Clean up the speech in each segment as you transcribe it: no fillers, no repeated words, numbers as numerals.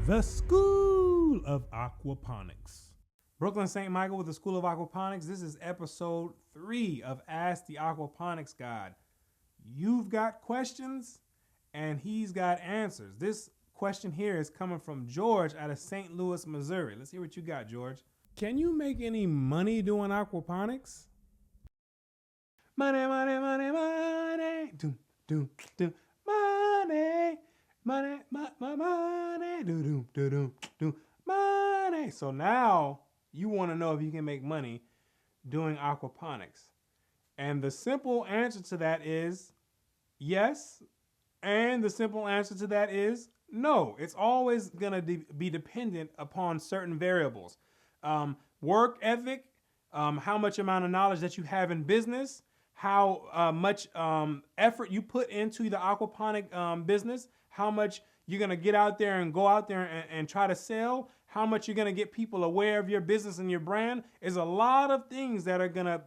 The School of Aquaponics. Brooklyn St. Michael with the School of Aquaponics. This is episode 3 of Ask the Aquaponics God. You've got questions and he's got answers. This question here is coming from George out of St. Louis, Missouri. Let's hear what you got, George. Can you make any money doing aquaponics? Money, money, money, money. Doom, doom, doom. Money. Money, money, do, money. So now you want to know if you can make money doing aquaponics. And the simple answer to that is yes. And the simple answer to that is no. It's always going to be dependent upon certain variables. Work ethic, how much amount of knowledge that you have in business, how much effort you put into the aquaponic business, how much you're going to get out there and go out there and try to sell, how much you're going to get people aware of your business and your brand. Is a lot of things that are going to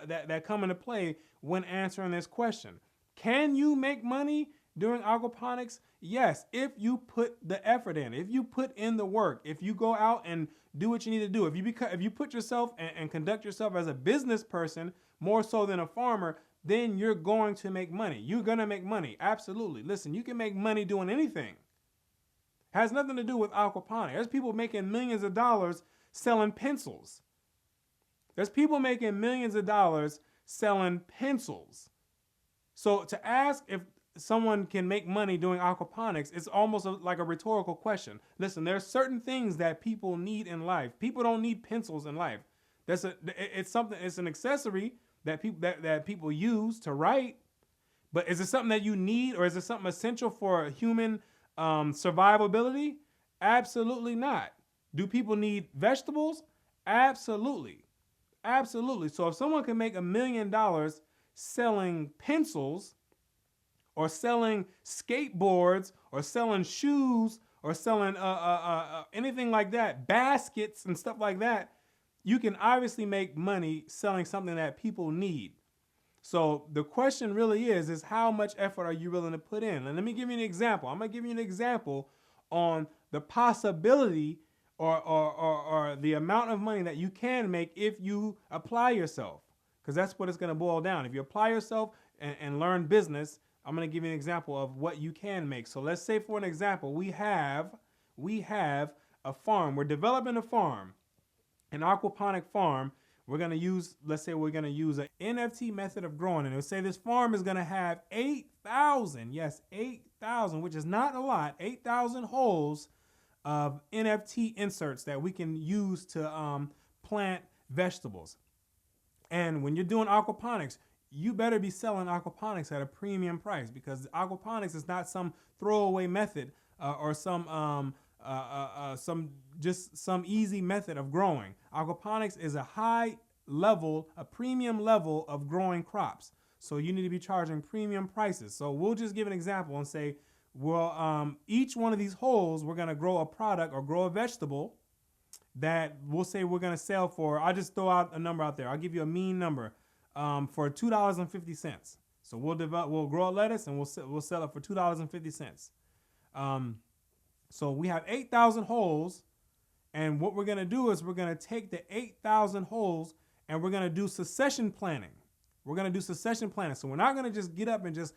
that come into play when answering this question. Can you make money doing aquaponics? Yes, if you put the effort in, if you put in the work, if you go out and do what you need to do, if you put yourself and conduct yourself as a business person more so than a farmer, then you're going to make money. You're going to make money. Absolutely. Listen, you can make money doing anything. Has nothing to do with aquaponics. There's people making millions of dollars selling pencils. There's people making millions of dollars selling pencils. So to ask if someone can make money doing aquaponics, it's almost like a rhetorical question. Listen, there's certain things that people need in life. People don't need pencils in life. It's an accessory that people use to write, but is it something that you need, or is it something essential for human survivability? Absolutely not. Do people need vegetables? Absolutely. Absolutely. So if someone can make $1 million selling pencils or selling skateboards or selling shoes or selling anything like that, baskets and stuff like that, you can obviously make money selling something that people need. So the question really is how much effort are you willing to put in? And let me give you an example. I'm going to give you an example on the possibility or the amount of money that you can make if you apply yourself, because that's what it's going to boil down. If you apply yourself and learn business, I'm going to give you an example of what you can make. So let's say, for an example, we have a farm. We're developing a farm. An aquaponic farm. We're going to use, let's say we're going to use an NFT method of growing. And it'll say this farm is going to have 8,000, yes, 8,000, which is not a lot, 8,000 holes of NFT inserts that we can use to plant vegetables. And when you're doing aquaponics, you better be selling aquaponics at a premium price, because aquaponics is not some throwaway method or some easy method of growing. Aquaponics is a high level, a premium level of growing crops. So you need to be charging premium prices. So we'll just give an example and say, well, each one of these holes, we're going to grow a product or grow a vegetable that we'll say we're going to sell for. I'll just throw out a number out there. I'll give you a mean number for $2.50. So we'll grow a lettuce and we'll sell it for $2.50. So we have 8,000 holes, and what we're going to do is we're going to take the 8,000 holes and we're going to do succession planting. We're going to do succession planting. So we're not going to just get up and just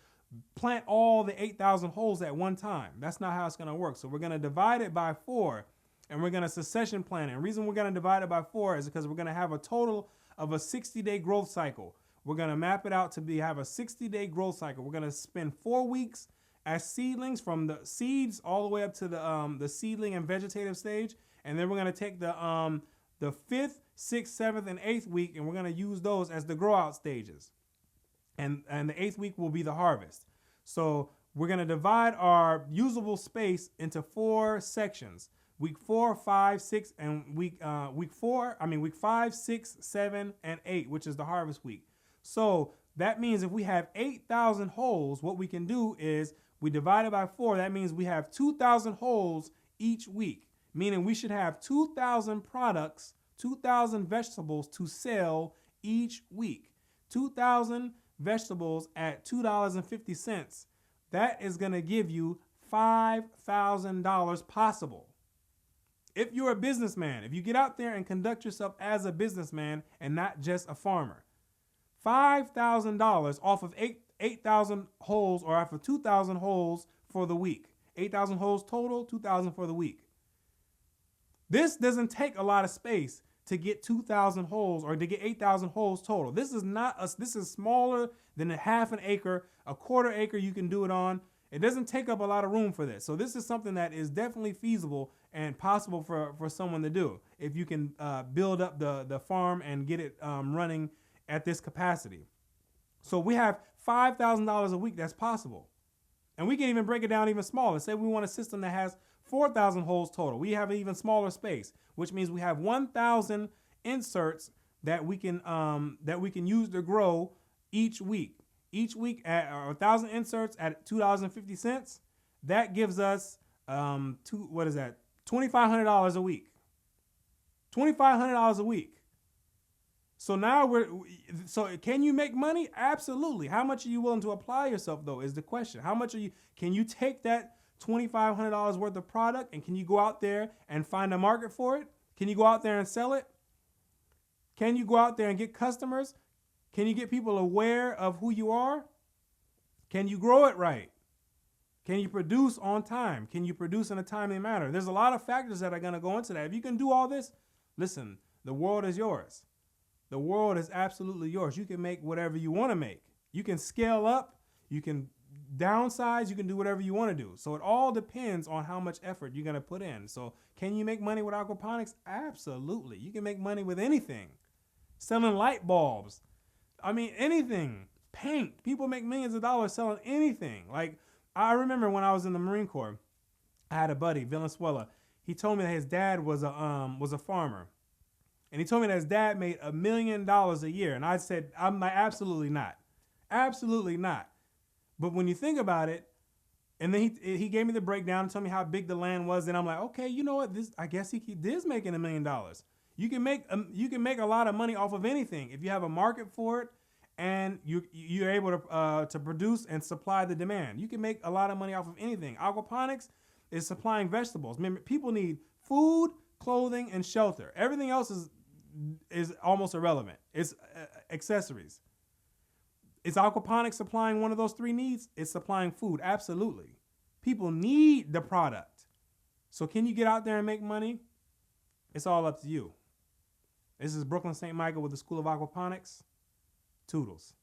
plant all the 8,000 holes at one time. That's not how it's going to work. So we're going to divide it by 4, and we're going to succession plant it. And the reason we're going to divide it by 4 is because we're going to have a total of a 60-day growth cycle. We're going to map it out to have a 60-day growth cycle. We're going to spend 4 weeks as seedlings, from the seeds all the way up to the seedling and vegetative stage, and then we're going to take the 5th, 6th, 7th, and 8th week, and we're going to use those as the grow out stages, and the 8th week will be the harvest. So we're going to divide our usable space into 4 sections: week 4, 5, 6, and week 5, 6, 7, and 8, which is the harvest week. So that means if we have 8,000 holes, what we can do is we divide it by 4. That means we have 2,000 holes each week, meaning we should have 2,000 products, 2,000 vegetables to sell each week. 2,000 vegetables at $2.50. That is going to give you $5,000 possible. If you're a businessman, if you get out there and conduct yourself as a businessman and not just a farmer, $5,000 off of 8,000 holes, or off of 2,000 holes for the week. 8,000 holes total, 2,000 for the week. This doesn't take a lot of space to get 2,000 holes or to get 8,000 holes total. This is smaller than a half an acre, a quarter acre you can do it on. It doesn't take up a lot of room for this. So this is something that is definitely feasible and possible for someone to do if you can build up the farm and get it running at this capacity. So we have $5,000 a week that's possible. And we can even break it down even smaller. Say we want a system that has 4,000 holes total. We have an even smaller space, which means we have 1,000 inserts that we can use to grow each week. Each week at 1,000 inserts at $2.50. That gives us $2,500 a week. $2,500 a week. So now so can you make money? Absolutely. How much are you willing to apply yourself though is the question. Can you take that $2,500 worth of product and can you go out there and find a market for it? Can you go out there and sell it? Can you go out there and get customers? Can you get people aware of who you are? Can you grow it right? Can you produce on time? Can you produce in a timely manner? There's a lot of factors that are going to go into that. If you can do all this, listen, the world is yours. The world is absolutely yours. You can make whatever you want to make. You can scale up. You can downsize. You can do whatever you want to do. So it all depends on how much effort you're going to put in. So can you make money with aquaponics? Absolutely. You can make money with anything. Selling light bulbs. I mean, anything. Paint. People make millions of dollars selling anything. Like, I remember when I was in the Marine Corps, I had a buddy, Valenzuela. He told me that his dad was a farmer. And he told me that his dad made $1 million a year. And I said, I'm like, absolutely not. Absolutely not. But when you think about it, and then he gave me the breakdown and told me how big the land was. And I'm like, okay, you know what? I guess he is making $1 million. You can make a lot of money off of anything if you have a market for it and you're able to produce and supply the demand. You can make a lot of money off of anything. Aquaponics is supplying vegetables. Remember, people need food, clothing, and shelter. Everything else is almost irrelevant. It's accessories. Is aquaponics supplying one of those three needs? It's supplying food. Absolutely. People need the product. So can you get out there and make money? It's all up to you. This is Brooklyn St. Michael with the School of Aquaponics. Toodles.